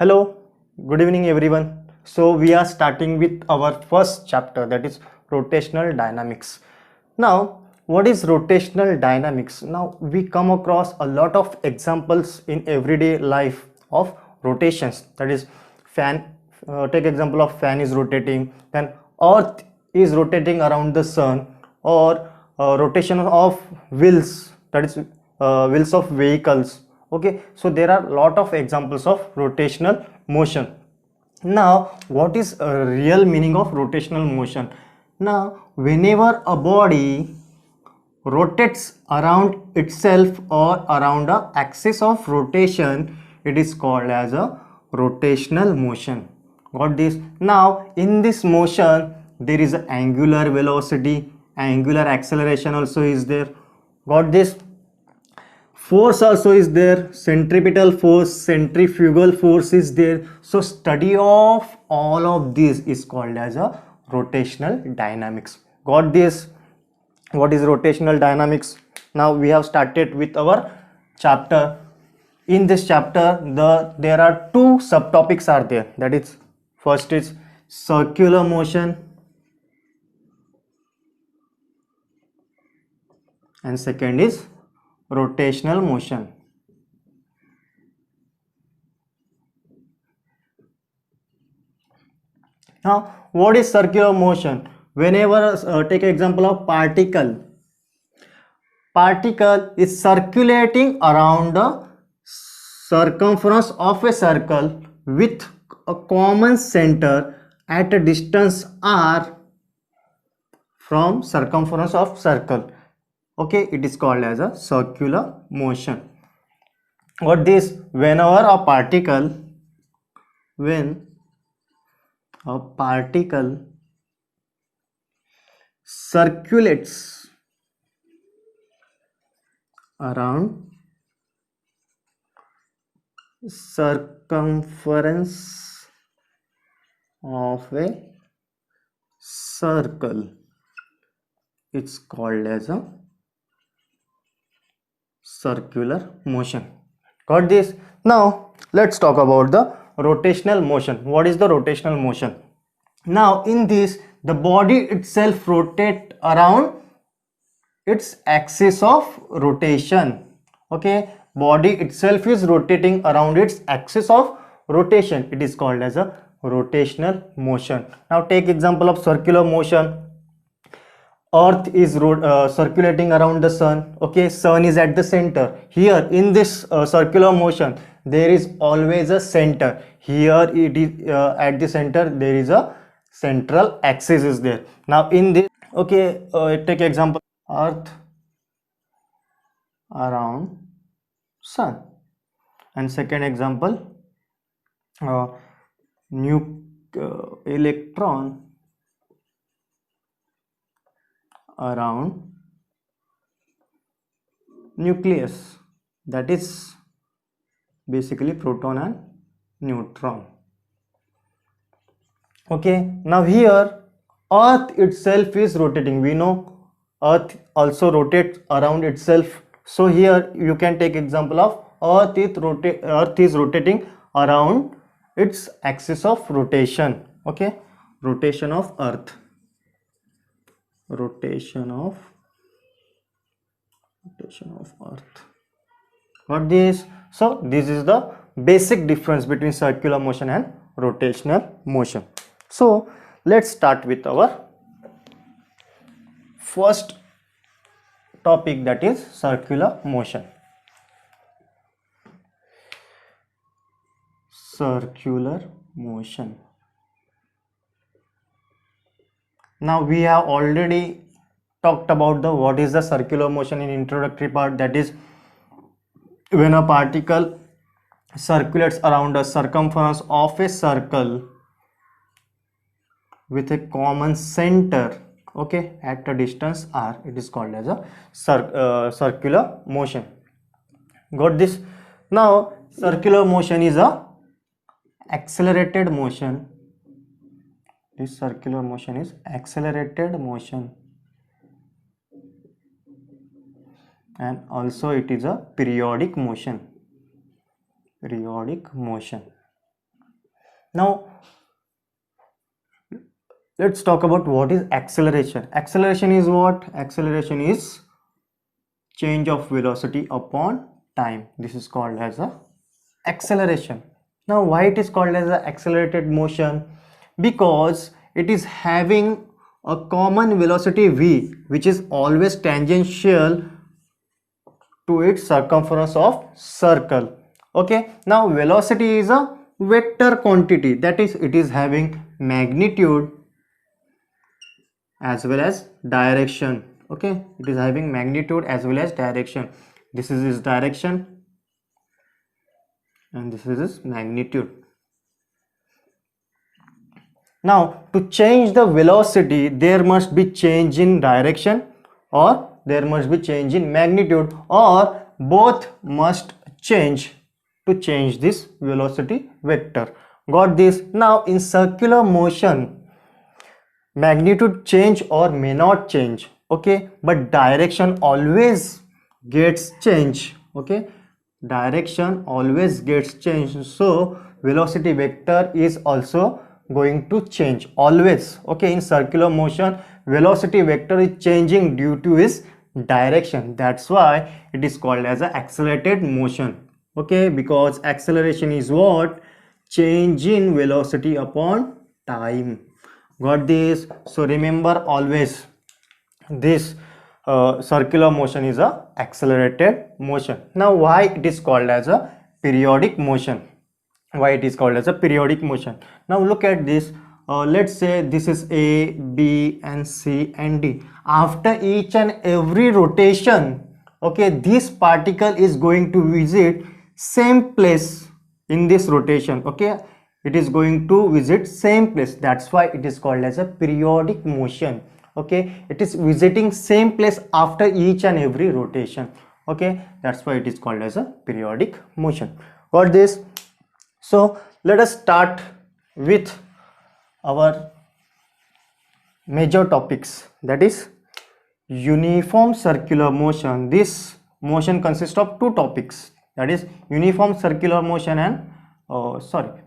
Hello, good evening everyone. So we are starting with our first chapter, that is rotational dynamics. Now, what is rotational dynamics? Now we come across a lot of examples in everyday life of rotations. That is fan, take example of fan is rotating, then earth is rotating around the sun, or rotation of wheels, that is wheels of vehicles. Okay, so there are a lot of examples of rotational motion. Now what is a real meaning of rotational motion? Now whenever a body rotates around itself or around a axis of rotation, it is called as a rotational motion. Got this? Now in this motion there is a angular velocity, angular acceleration also is there. Got this? Force also is there, centripetal force, centrifugal force is there. So study of all of this is called as a rotational dynamics. Got this? What is rotational dynamics? Now we have started with our chapter. In this chapter there are two subtopics are there, that is first is circular motion and second is rotational motion. Now what is circular motion? Whenever take example of particle is circulating around the circumference of a circle with a common center at a distance r from circumference of circle. Okay, it is called as a circular motion. What this? Whenever a particle, when a particle circulates around circumference of a circle, it's called as a circular motion. Got this? Now let's talk about the rotational motion. What is the rotational motion? Now in this the body itself rotate around its axis of rotation. Okay, body itself is rotating around its axis of rotation, it is called as a rotational motion. Now take example of circular motion. Earth is circulating around the sun. Okay, sun is at the center. Here in this circular motion there is always a center. Here it is at the center there is a central axis is there. Now in this, okay, take example earth around sun, and second example electron around nucleus, that is basically proton and neutron. Okay, now here earth itself is rotating. We know earth also rotates around itself. So here you can take example of earth is rotating around its axis of rotation. Okay, rotation of earth, rotation of earth. Got this? So this is the basic difference between circular motion and rotational motion. So let's start with our first topic, that is circular motion. Circular motion. Now we have already talked about the what is the circular motion in introductory part, that is when a particle circulates around a circumference of a circle with a common center, okay, at a distance r, it is called as a circular motion. Got this? Now circular motion is a accelerated motion. This circular motion is accelerated motion, and also it is a periodic motion. Now let's talk about what is acceleration. Acceleration is what? Acceleration is change of velocity upon time. This is called as a acceleration. Now why it is called as a accelerated motion? Because it is having a common velocity v, which is always tangential to its circumference of circle. Okay, now velocity is a vector quantity, that is, it is having magnitude as well as direction. Okay, it is having magnitude as well as direction. This is its direction and this is its magnitude. Now to change the velocity, there must be change in direction or there must be change in magnitude, or both must change to change this velocity vector. Got this? Now in circular motion, magnitude change or may not change, okay, but direction always gets change. Okay, direction always gets changed, so velocity vector is also going to change always. Okay, in circular motion, velocity vector is changing due to its direction. That's why it is called as an accelerated motion. Okay, because acceleration is what? Change in velocity upon time. Got this? So remember always this circular motion is a accelerated motion. Now why it is called as a periodic motion? Why it is called as a periodic motion? Now look at this. Let's say this is A, B and C and D. After each and every rotation, okay, this particle is going to visit same place in this rotation. Okay, it is going to visit same place. That's why it is called as a periodic motion. Okay, it is visiting same place after each and every rotation. Okay, that's why it is called as a periodic motion. Got this? So let us start with our major topics, that is uniform circular motion. This motion consists of two topics, that is uniform circular motion and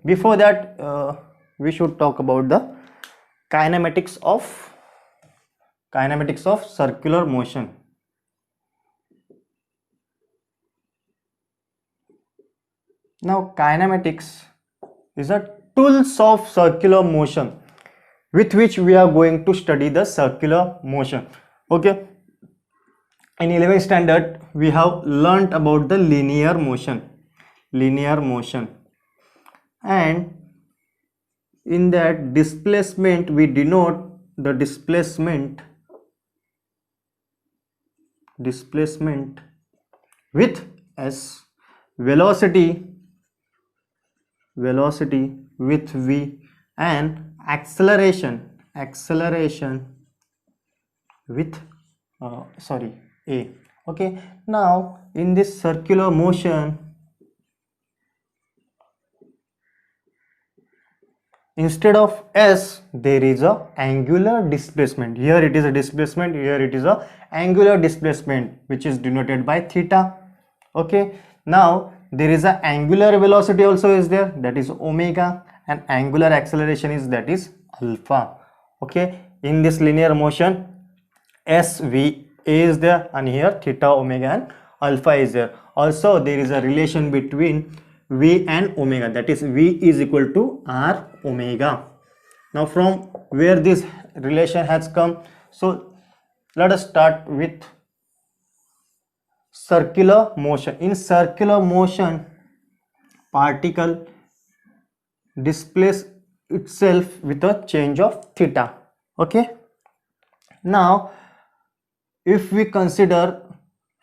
before that we should talk about the kinematics of circular motion. Now kinematics is a tools of circular motion with which we are going to study the circular motion. Okay, in 11th standard we have learnt about the linear motion, and in that displacement we denote the displacement with s, velocity with v, and acceleration with a. Okay, now in this circular motion, instead of s there is a angular displacement. Here it is a displacement, here it is a angular displacement, which is denoted by theta. Okay, now there is a angular velocity also is there, that is omega, and angular acceleration is, that is alpha. Okay, in this linear motion SV is there, and here theta, omega and alpha is there. Also there is a relation between V and omega, that is V is equal to R omega. Now from where this relation has come, so let us start with circular motion. In circular motion, particle displaces itself with a change of theta. Okay, now if we consider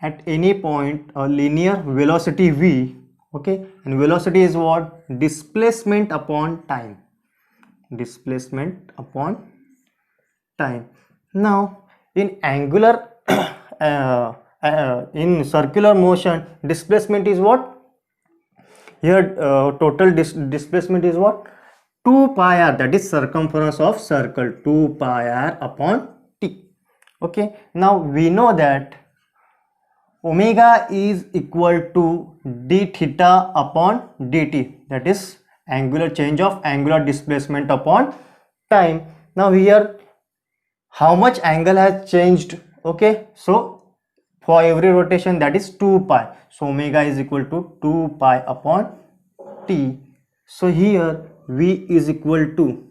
at any point a linear velocity v, okay, and velocity is what? Displacement upon time. Now in angular in circular motion, displacement is what? Here total displacement is what? 2 pi r, that is circumference of circle, 2 pi r upon t. Okay, now we know that omega is equal to d theta upon dt, that is angular change of angular displacement upon time. Now here how much angle has changed? Okay, so for every rotation that is 2 pi, so omega is equal to 2 pi upon t. So here v is equal to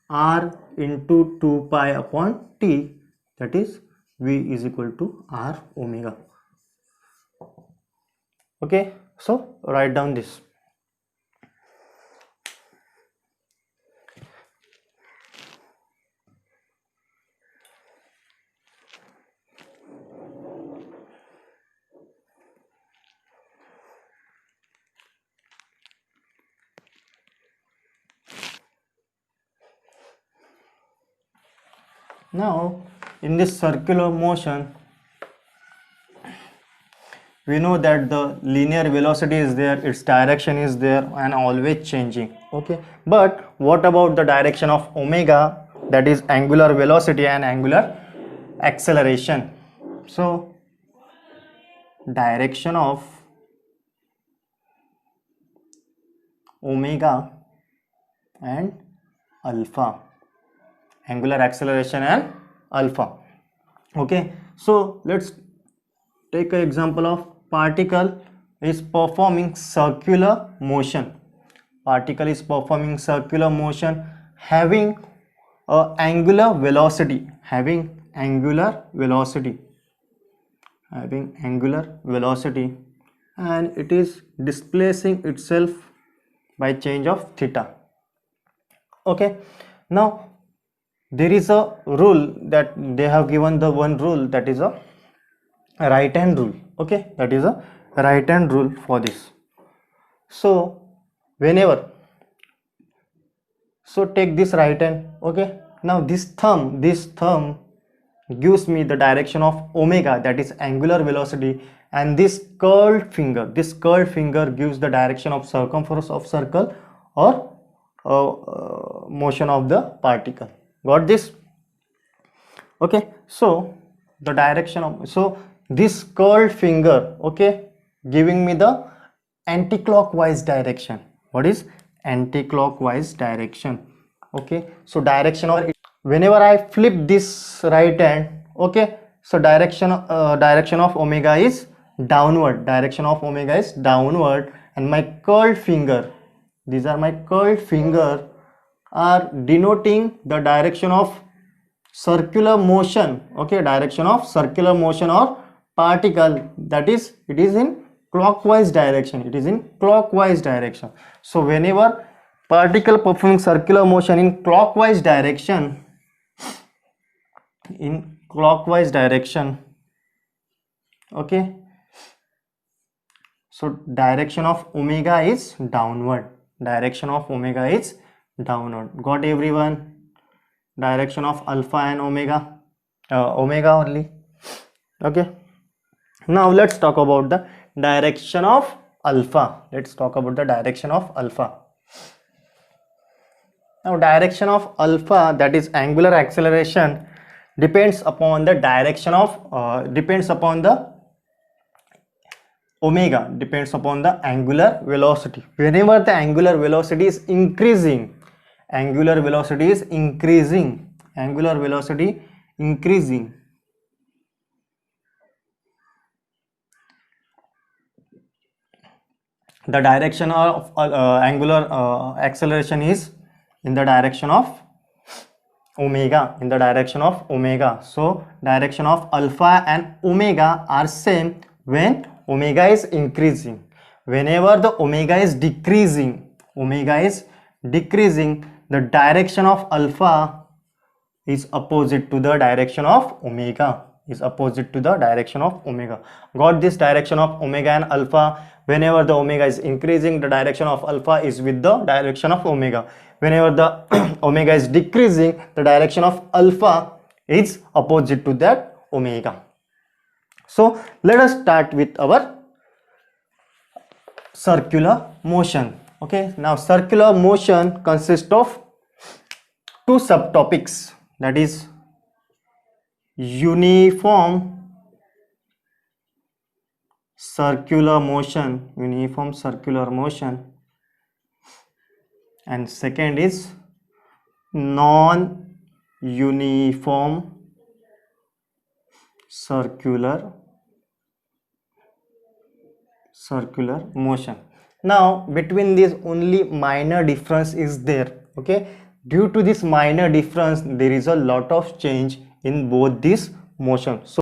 r into 2 pi upon t, that is v is equal to r omega. Okay, so write down this. Now in this circular motion, we know that the linear velocity is there, its direction is there and always changing. Okay, but what about the direction of omega, that is angular velocity and angular acceleration? So direction of omega and alpha, angular acceleration and alpha. Okay, so let's take an example of particle is performing circular motion. Particle is performing circular motion having a angular velocity, having angular velocity, and it is displacing itself by change of theta. Okay, now there is a rule that they have given, the one rule, that is a right hand rule. Okay, that is a right hand rule for this. So whenever, so take this right hand. Okay, now this thumb gives me the direction of omega, that is angular velocity, and this curled finger gives the direction of circumference of circle or motion of the particle. Got this? Okay, so the direction of, so this curled finger, okay, giving me the anti-clockwise direction. What is anti-clockwise direction? Okay, so direction of, whenever I flip this right hand, okay, so direction of omega is downward, and my curled finger, these are my curled finger, are denoting the direction of circular motion. Okay, direction of circular motion or particle, that is, it is in clockwise direction, so whenever particle performing circular motion in clockwise direction, okay, so direction of omega is downward, got everyone? Direction of alpha and omega, omega only. Okay, now let's talk about the direction of alpha. Now direction of alpha, that is angular acceleration, depends upon the direction of depends upon the omega, depends upon the angular velocity. Whenever the angular velocity is increasing, the direction of angular acceleration is in the direction of omega, so direction of alpha and omega are same when omega is increasing. Whenever the omega is decreasing, the direction of alpha is opposite to the direction of omega, got this? Direction of omega and alpha, whenever the omega is increasing, the direction of alpha is with the direction of omega. Whenever the omega is decreasing, the direction of alpha is opposite to that omega. So let us start with our circular motion. Okay, now circular motion consists of two subtopics, that is uniform circular motion, uniform circular motion, and second is non-uniform circular motion. Now between these only minor difference is there. Okay, due to this minor difference there is a lot of change in both these motions. So